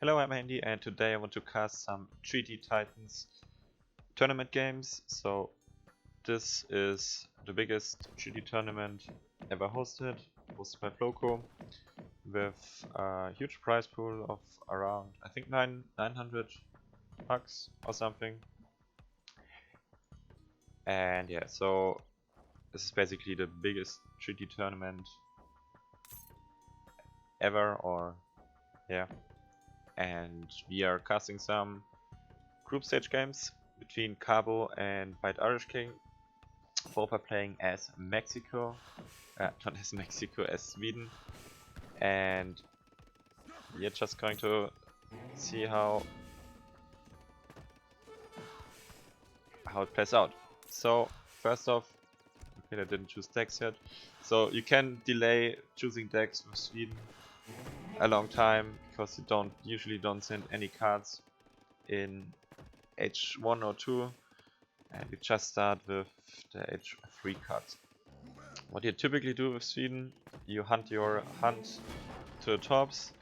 Hello, I'm Andy, and today I want to cast some Treaty Titans tournament games. So this is the biggest Treaty tournament ever hosted by Floco, with a huge prize pool of around, I think, 900 bucks or something. And yeah, so this is basically the biggest Treaty tournament ever, or yeah. And we are casting some group stage games between Cabo and Irishking. Both are playing as Mexico, not as Mexico, as Sweden, and we're just going to see how it plays out. So first off, okay, I didn't choose decks yet, so you can delay choosing decks with Sweden a long time because you usually don't send any cards in H1 or 2, and you just start with the H3 cards. What you typically do with Sweden, you hunt your hunt to the tops,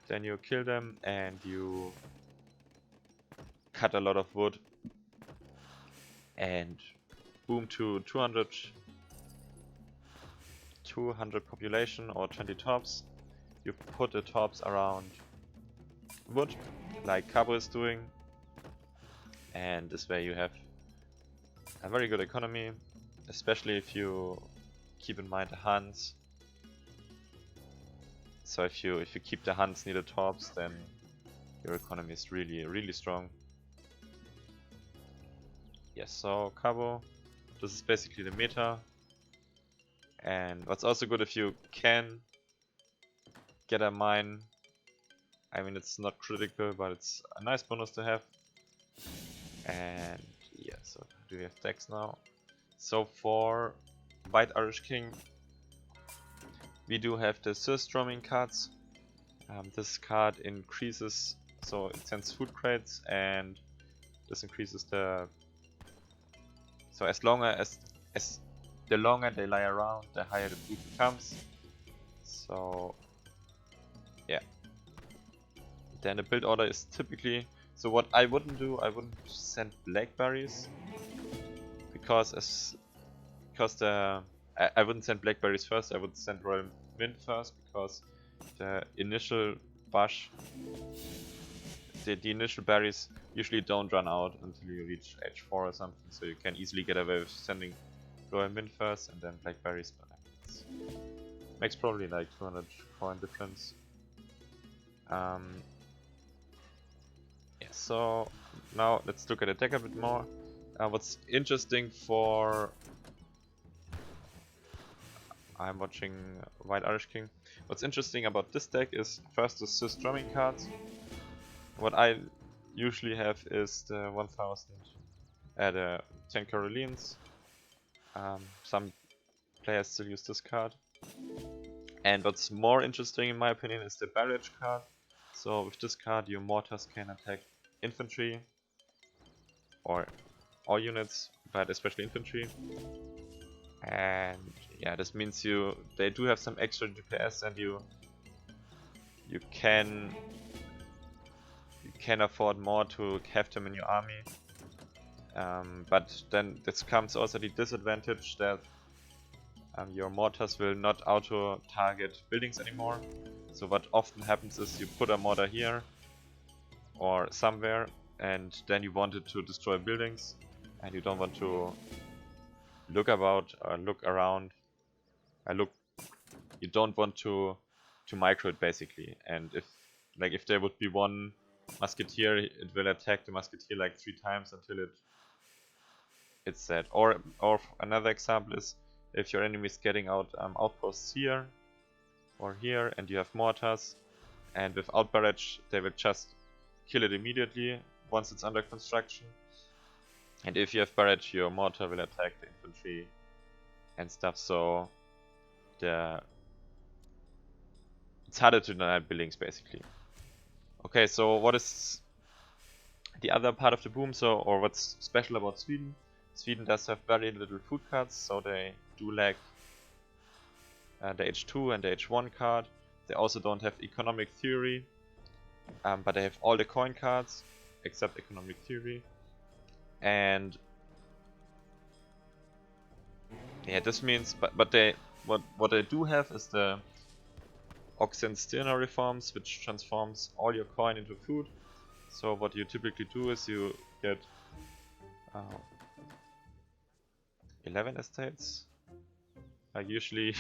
then you kill them and you cut a lot of wood and boom to 200 population or 20 tops. You put the tops around wood like Cabo is doing, and this way you have a very good economy, especially if you keep in mind the hunts. So if you keep the hunts near the tops, then your economy is really strong. Yes, so Cabo, this is basically the meta. And what's also good, if you can get a mine, I mean, it's not critical, but it's a nice bonus to have. And yeah, so do we have decks now? So for White Irishking, we do have the surstroming cards. This card increases, so it sends food crates, and this increases the. So as the longer they lie around, the higher the food becomes. So yeah. Then the build order is typically, so what I wouldn't do, I wouldn't send blackberries because I wouldn't send blackberries first. I would send royal mint first, because the initial bush, the initial berries usually don't run out until you reach H4 or something, so you can easily get away with sending royal mint first and then blackberries. But makes probably like 200 coin difference. Yeah, so now let's look at the deck a bit more. What's interesting for... I'm watching White Irishking. What's interesting about this deck is first the surstroming cards. What I usually have is the 1000, the 10 Carolines. Some players still use this card. And what's more interesting in my opinion is the barrage card. So with this card your mortars can attack infantry or all units, but especially infantry. And yeah, this means they do have some extra DPS, and you can afford more to have them in your army. But then this comes also the disadvantage that your mortars will not auto target buildings anymore. So what often happens is you put a mortar here or somewhere, and then you want it to destroy buildings, and you don't want to look around. You don't want to micro it basically. And if there would be one musketeer, it will attack the musketeer like 3 times until it's dead. Or another example is if your enemy is getting out outposts here or here, and you have mortars, and without barrage they will just kill it immediately once it's under construction. And if you have barrage, your mortar will attack the infantry and stuff, so it's harder to deny buildings basically. Okay, so what is the other part of the boom? Or what's special about Sweden? Sweden does have very little food cards, so they do lack the H2 and the H1 card. They also don't have economic theory, but they have all the coin cards except economic theory. And yeah, this means, but they what they do have is the Oxen-Stirner reforms, which transforms all your coin into food. So what you typically do is you get 11 estates. Like usually,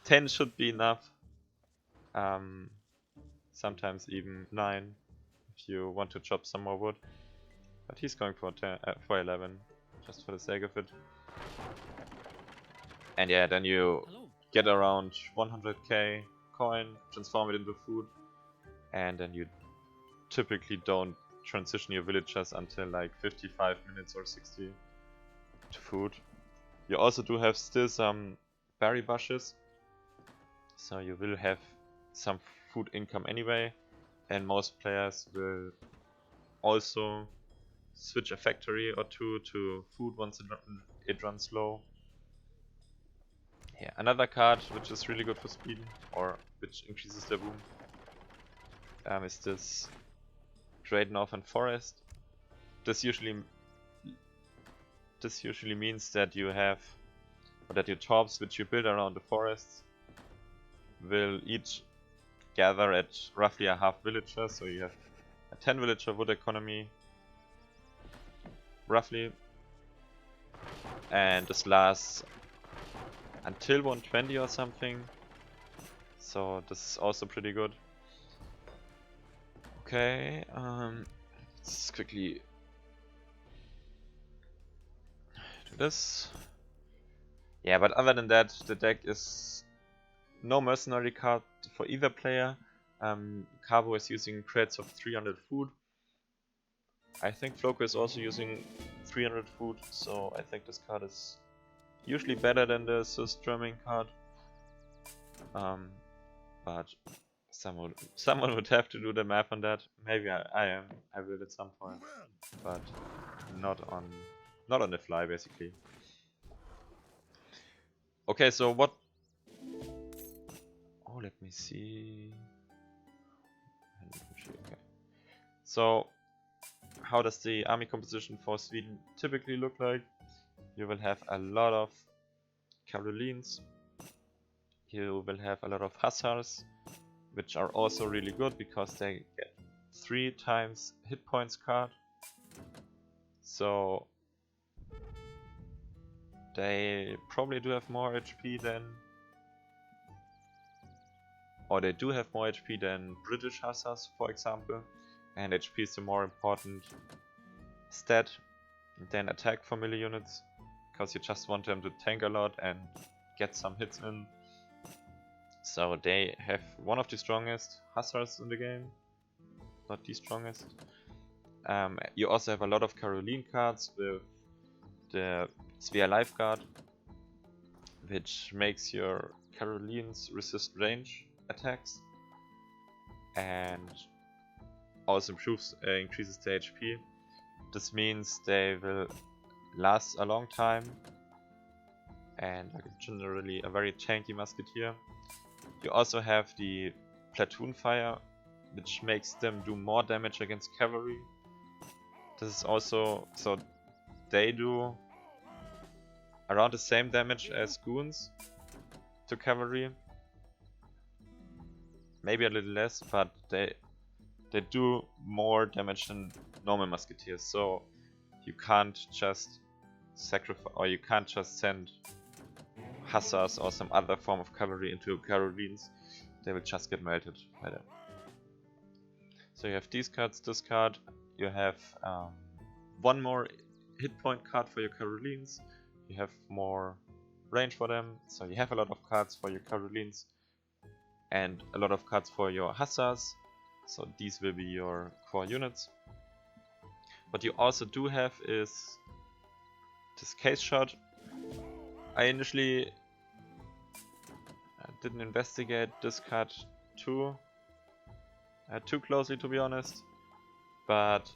10 should be enough. Sometimes even 9 if you want to chop some more wood. But he's going for 11, just for the sake of it. And yeah, then you get around 100k coin, transform it into food, and then you typically don't transition your villagers until like 55 minutes or 60 to food. You also do have still some berry bushes, so you will have some food income anyway, and most players will also switch a factory or two to food once it runs low. Yeah, another card which is really good for speed, or which increases their boom, is this Great Northern Forest. This usually means that you have, or that your torps which you build around the forests will each gather at roughly a half villager, so you have a 10 villager wood economy roughly, and this lasts until 120 or something, so this is also pretty good. Okay, let's quickly do this. Yeah, but other than that, the deck is no mercenary card for either player. Cabo is using crates of 300 food. I think Floco is also using 300 food, so I think this card is usually better than the Swiss Drumming card. But someone would have to do the math on that. Maybe I will at some point, but not on the fly basically. Okay, so what? Oh, let me see. Okay. So, how does the army composition for Sweden typically look like? You will have a lot of Carolines. You will have a lot of Hussars, which are also really good because they get 3 times hit points card. So they probably do have more HP than, or they do have more HP than British Hussars, for example. And HP is the more important stat than attack for melee units, because you just want them to tank a lot and get some hits in. So they have one of the strongest Hussars in the game, not the strongest. You also have a lot of Caroline cards with the Svea Lifeguard, which makes your Carolines resist range attacks and also increases the HP. This means they will last a long time and are generally a very tanky musketeer. You also have the platoon fire, which makes them do more damage against cavalry. This is also, so they do around the same damage as goons to cavalry. Maybe a little less, but they do more damage than normal musketeers. So you can't just sacrifice, or you can't just send Hussars or some other form of cavalry into Carolines. They will just get melted by them. So you have these cards, this card. You have one more hit point card for your Carolines. You have more range for them, so you have a lot of cards for your Carolines and a lot of cards for your Hussars. So these will be your core units. What you also do have is this case shot. I initially didn't investigate this card too closely, to be honest, but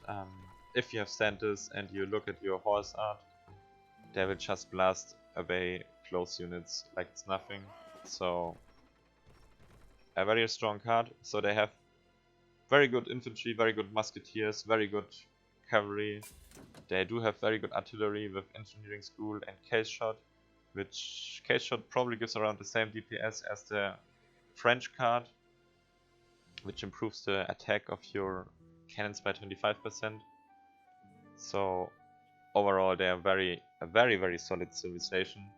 if you have Santas and you look at your horse art, they will just blast away close units like it's nothing. So a very strong card. So they have very good infantry, very good musketeers, very good cavalry. They do have very good artillery with engineering school and case shot, which case shot probably gives around the same DPS as the French card, which improves the attack of your cannons by 25%. So overall they are a very solid civilization.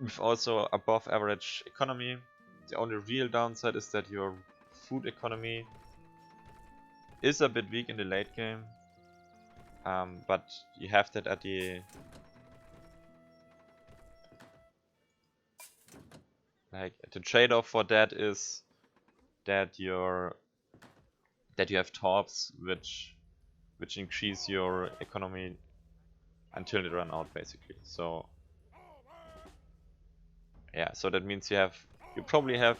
With also above average economy. The only real downside is that your food economy is a bit weak in the late game. But you have that at the the trade-off for that is that you have torps which increase your economy until they run out, basically. So yeah, so that means you probably have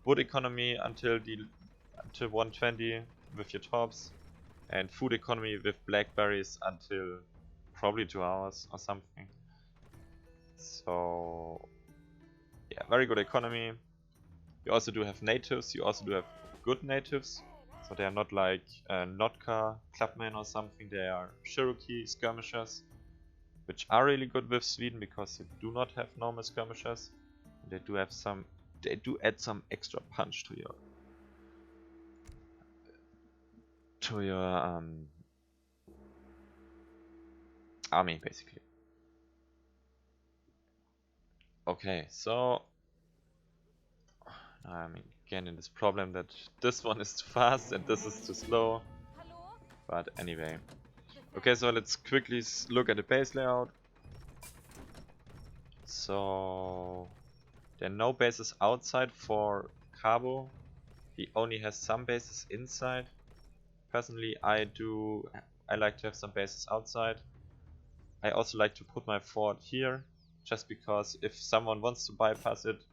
wood economy until 120 with your torps, and food economy with blackberries until probably 2 hours or something. So yeah, very good economy. You also do have natives, you also do have good natives. So they are not like Notka, Clubmen or something, they are Cherokee skirmishers, which are really good with Sweden because you do not have normal skirmishers. They do add some extra punch to your army, basically. Okay, so I'm again in this problem that this one is too fast and this is too slow. But anyway. Okay, so let's quickly look at the base layout. So there are no bases outside for Cabo. He only has some bases inside. Personally, I like to have some bases outside. I also like to put my fort here, just because if someone wants to bypass it,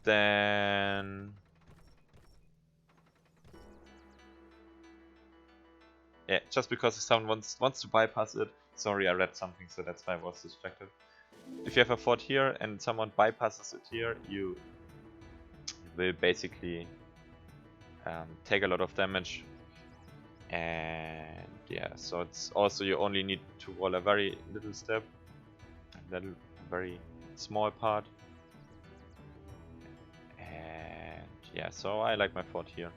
then yeah, just because if someone wants to bypass it. Sorry, I read something, so that's why I was distracted. If you have a fort here and someone bypasses it here, you will basically take a lot of damage. And yeah, so it's also you only need to roll a very little step, a very small part. And yeah, so I like my fort here.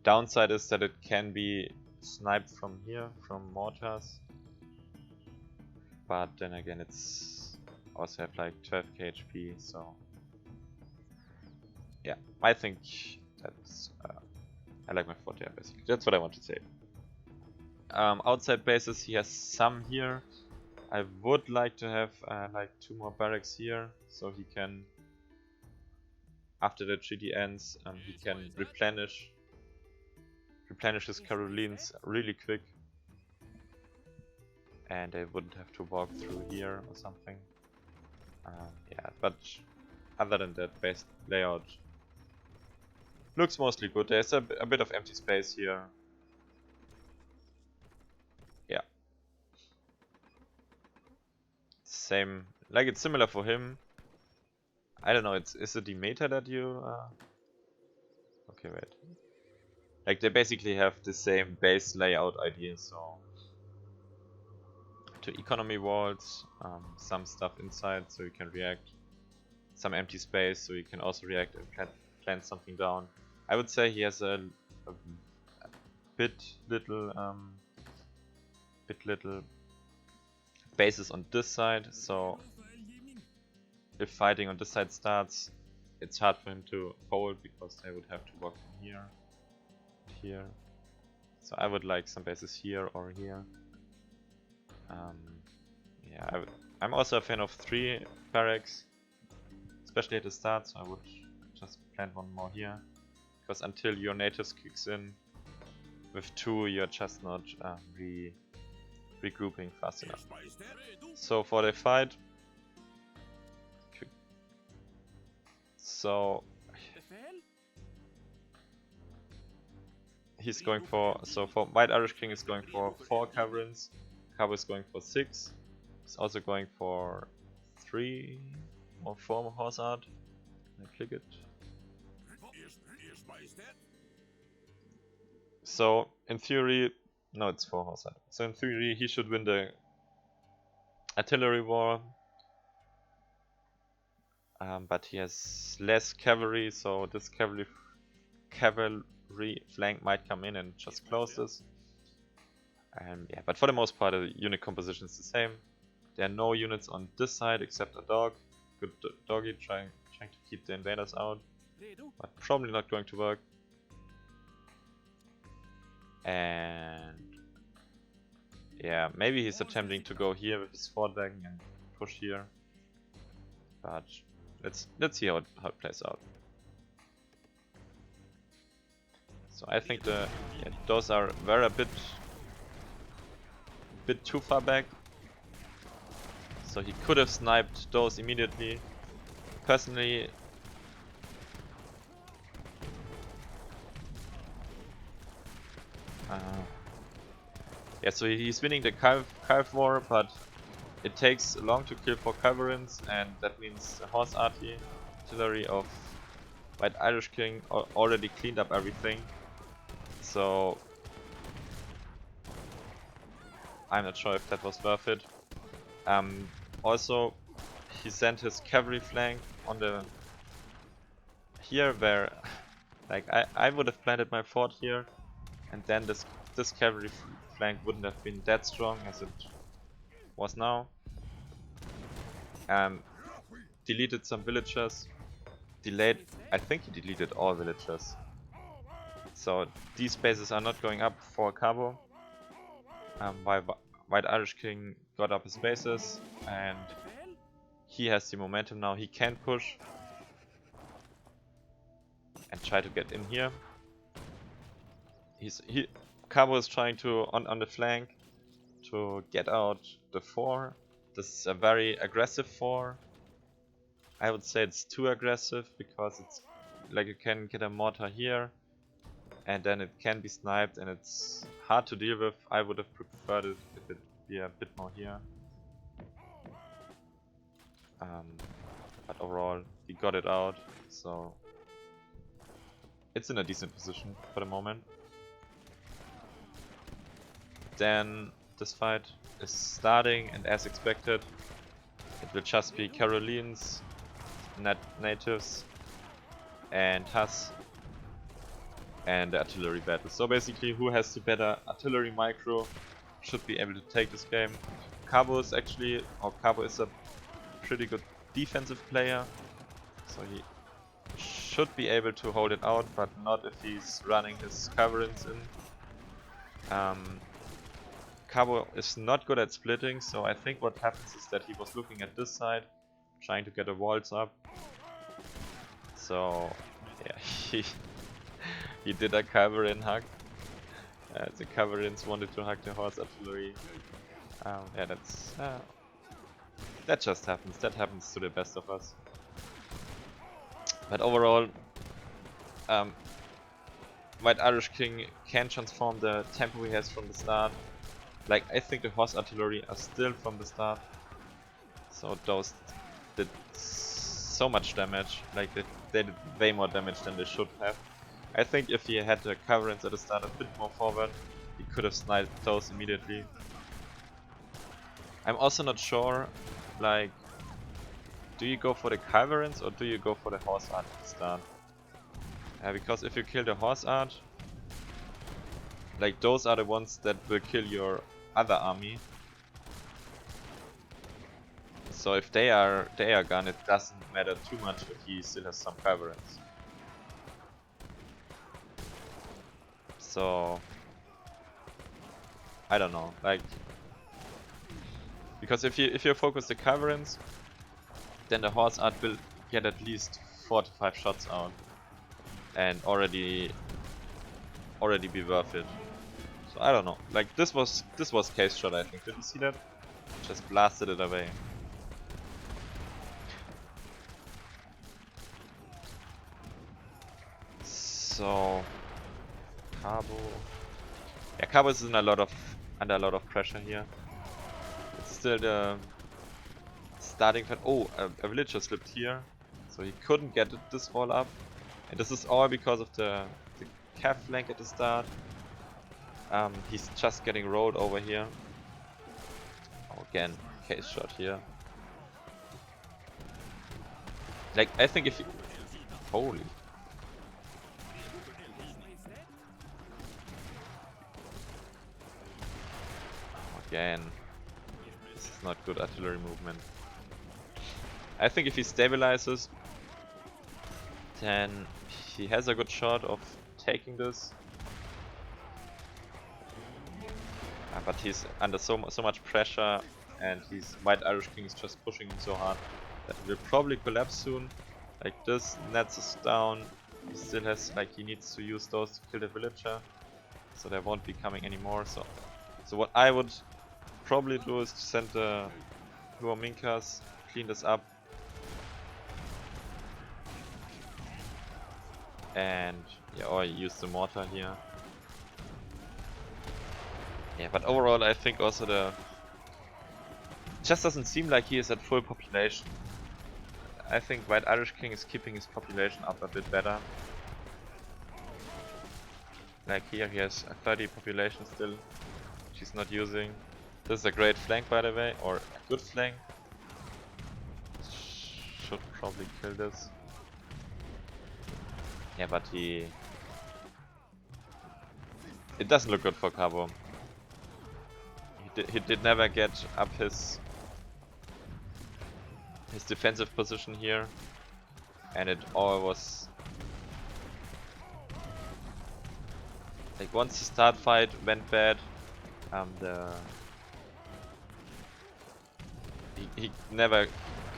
Downside is that it can be sniped from here, from mortars. But then again, it's also have like 12k HP, so yeah, I think that's I like my fort here, basically. That's what I want to say. Outside bases, he has some here. I would like to have like 2 more barracks here, so he can, after the treaty ends, he can replenish his Carolines really quick, and they wouldn't have to walk through here or something. Yeah, but other than that, base layout looks mostly good. There's a bit of empty space here. Yeah. Same, like it's similar for him. I don't know, is it the meta that you... Okay, wait. Like they basically have the same base layout idea, so... To economy walls, some stuff inside so you can react. Some empty space so you can also react and plant something down. I would say he has a bit little bases on this side, so if fighting on this side starts, it's hard for him to hold because they would have to walk from here to here. So I would like some bases here or here. Yeah, I'm also a fan of 3 barracks, especially at the start, so I would just plant 1 more here. Because until your natives kicks in, with 2 you're just not regrouping fast enough. So for the fight, so he's going for, so for White Irishking is going for 4 caverns, Cabo is going for 6. He's also going for 3 or 4 horse art. I click it. So in theory, no, it's 4 horse art. So in theory, he should win the artillery war. But he has less cavalry, so this cavalry flank might come in and just close this. And yeah, but for the most part, the unit composition is the same. There are no units on this side except a dog. Good doggy trying to keep the invaders out, but probably not going to work. And yeah, maybe he's attempting to go here with his fort wagon and push here. But let's see how it plays out. So I think those are a bit too far back. So he could have sniped those immediately. Personally, yeah, so he's winning the Calf war, but it takes long to kill 4 cavalryans, and that means the horse artillery of White Irishking already cleaned up everything. So I'm not sure if that was worth it. Also, he sent his cavalry flank on the here where, like, I would have planted my fort here, and then this cavalry flank wouldn't have been that strong as it was now. Deleted some villagers. I think he deleted all villagers. So these bases are not going up for Cabo. White Irishking got up his bases, and he has the momentum now. He can push and try to get in here. Cabo is trying to on the flank to get out the 4. This is a very aggressive 4. I would say it's too aggressive because it's like you can get a mortar here and then it can be sniped and it's hard to deal with. I would have preferred it if it be a bit more here. But overall, he got it out, so it's in a decent position for the moment. Then this fight is starting, and as expected, it will just be Carolines, natives, and Huss, and the artillery battle. So basically, who has the better artillery micro should be able to take this game. Cabo is a pretty good defensive player, so he should be able to hold it out, but not if he's running his cavalryans in. Cabo is not good at splitting, so I think what happens is that he was looking at this side, trying to get the walls up. So yeah, he did a cavalry hug. The cavalryans wanted to hug the horse artillery. Yeah, that just happens. That happens to the best of us. But overall, White Irishking can transform the tempo he has from the start. Like, I think the horse artillery are still from the start. So those did so much damage. Like, they did way more damage than they should have. I think if he had the cavalryans at the start a bit more forward, he could have sniped those immediately. I'm also not sure, like, do you go for the cavalryans or do you go for the horse art at the start? Because if you kill the horse art, like, those are the ones that will kill your other army. So if they are gone, it doesn't matter too much if he still has some cavalryans. So I don't know, like, because if you focus the cavalryans, then the horse art will get at least 4 to 5 shots out and already be worth it. So I don't know. Like, this was case shot, I think. Did you see that? Just blasted it away. So Cabo. Yeah, Cabo is in under a lot of pressure here. It's still the starting fight. Oh, a villager slipped here, so he couldn't get this wall up, and this is all because of the calf flank at the start. He's just getting rolled over here. Oh, again, case shot here. Like, I think if you... Holy. Again. This is not good artillery movement. I think if he stabilizes, then he has a good shot of taking this. But he's under so much pressure, and White Irishking is just pushing him so hard that he will probably collapse soon. Like this, Nets is down. He still has, like, he needs to use those to kill the villager, so there won't be coming anymore. So what I would probably do is to send the Huaminkas, clean this up, and yeah, or use the mortar here. Yeah, but overall I think also it just doesn't seem like he is at full population. I think White Irishking is keeping his population up a bit better. Like here he has a 30 population still, which he's not using. This is a great flank, by the way, or a good flank. Should probably kill this. Yeah, but it doesn't look good for Cabo. He did never get up his defensive position here, and it all was like, once the start fight went bad, he never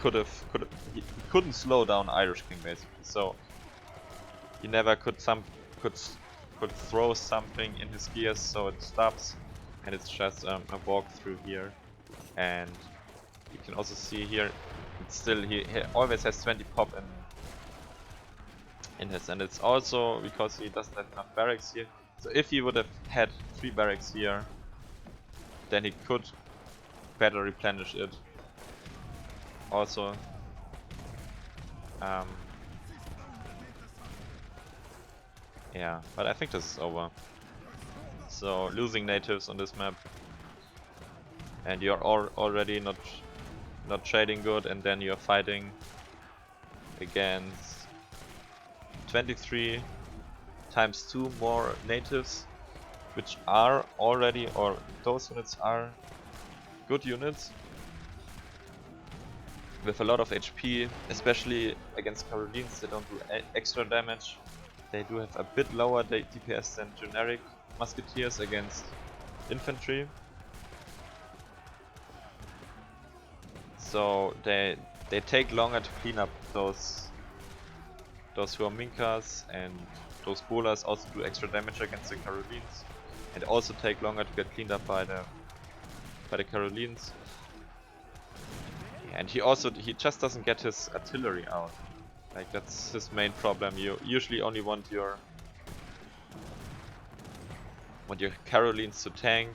he couldn't slow down Irishking basically, so he never could throw something in his gears so it stops, and it's just a walk through here. And you can also see here, it's still, he always has 20 pop in his, and it's also because he doesn't have enough barracks here. So if he would have had 3 barracks here, then he could better replenish it. Also, yeah, but I think this is over. So losing natives on this map, and you're already not trading good, and then you're fighting against 23 times 2 more natives, which are already, or those units are good units with a lot of HP, especially against Carolines. They don't do extra damage. They do have a bit lower DPS than generic musketeers against infantry. So they take longer to clean up those Huaminkas, and those Bolas also do extra damage against the Carolines, and also take longer to get cleaned up by the Carolines. And he just doesn't get his artillery out. Like, that's his main problem. You usually only want your Carolines to tank.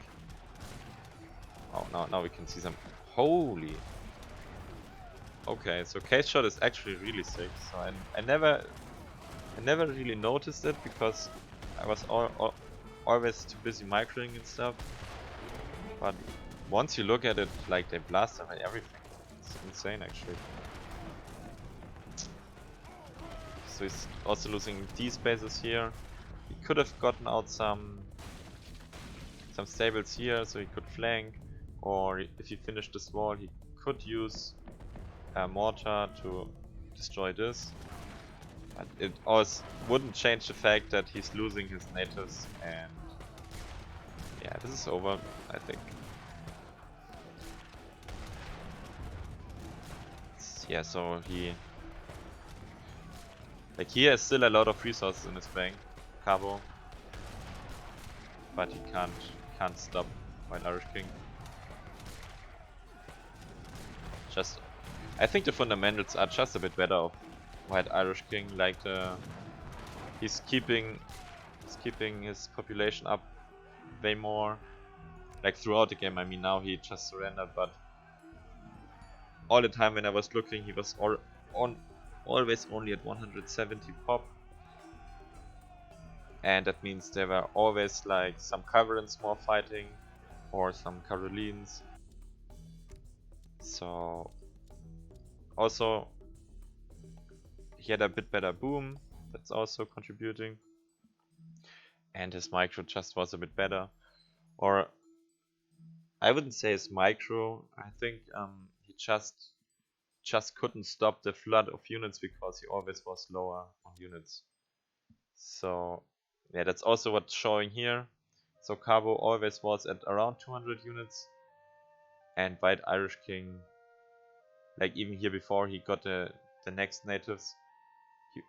Oh, now we can see some. Holy. Okay, so case shot is actually really sick. So I never really noticed it because I was always too busy microing and stuff. But once you look at it, like, they blast away everything. It's insane actually. So he's also losing these bases here. He could have gotten out some stables here, so he could flank, or if he finished this wall, he could use a mortar to destroy this. But it also wouldn't change the fact that he's losing his natives, and yeah, this is over, I think. Yeah, so he has still a lot of resources in his bank, Cabo, but he can't stop White Irishking. I think the fundamentals are just a bit better of White Irishking. Like, he's keeping his population up way more, like, throughout the game. I mean, now he just surrendered, but all the time when I was looking, he was always only at 170 pop. And that means there were always like some Caverns more fighting, or some Carolines. So also he had a bit better boom, that's also contributing. And his micro just was a bit better. Or I wouldn't say his micro, I think he just couldn't stop the flood of units because he always was lower on units. So yeah, that's also what's showing here. So Cabo always was at around 200 units, and White Irishking, like even here before he got the next natives,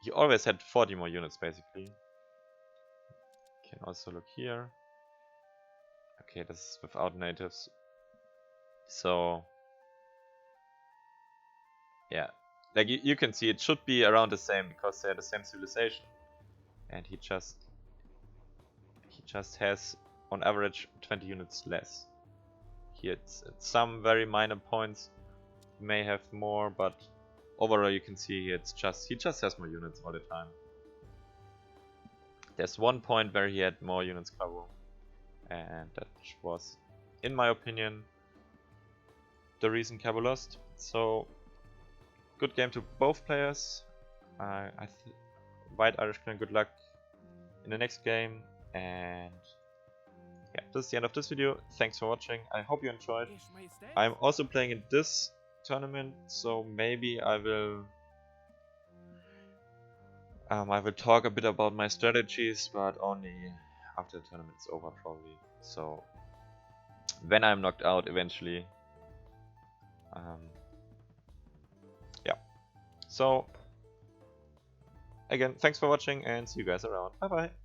he always had 40 more units basically. Can also look here. Okay, this is without natives. So yeah, like you can see it should be around the same because they're the same civilization, and he just has on average 20 units less. Here it's some very minor points, may have more, but overall you can see he just has more units all the time. There's one point where he had more units Cabo, and that was, in my opinion, the reason Cabo lost. So good game to both players. White Irishking, good luck in the next game, and yeah, this is the end of this video. Thanks for watching. I hope you enjoyed. I'm also playing in this tournament, so maybe I will talk a bit about my strategies, but only after the tournament is over probably. So when I'm knocked out eventually. Yeah. So again, thanks for watching and see you guys around. Bye bye.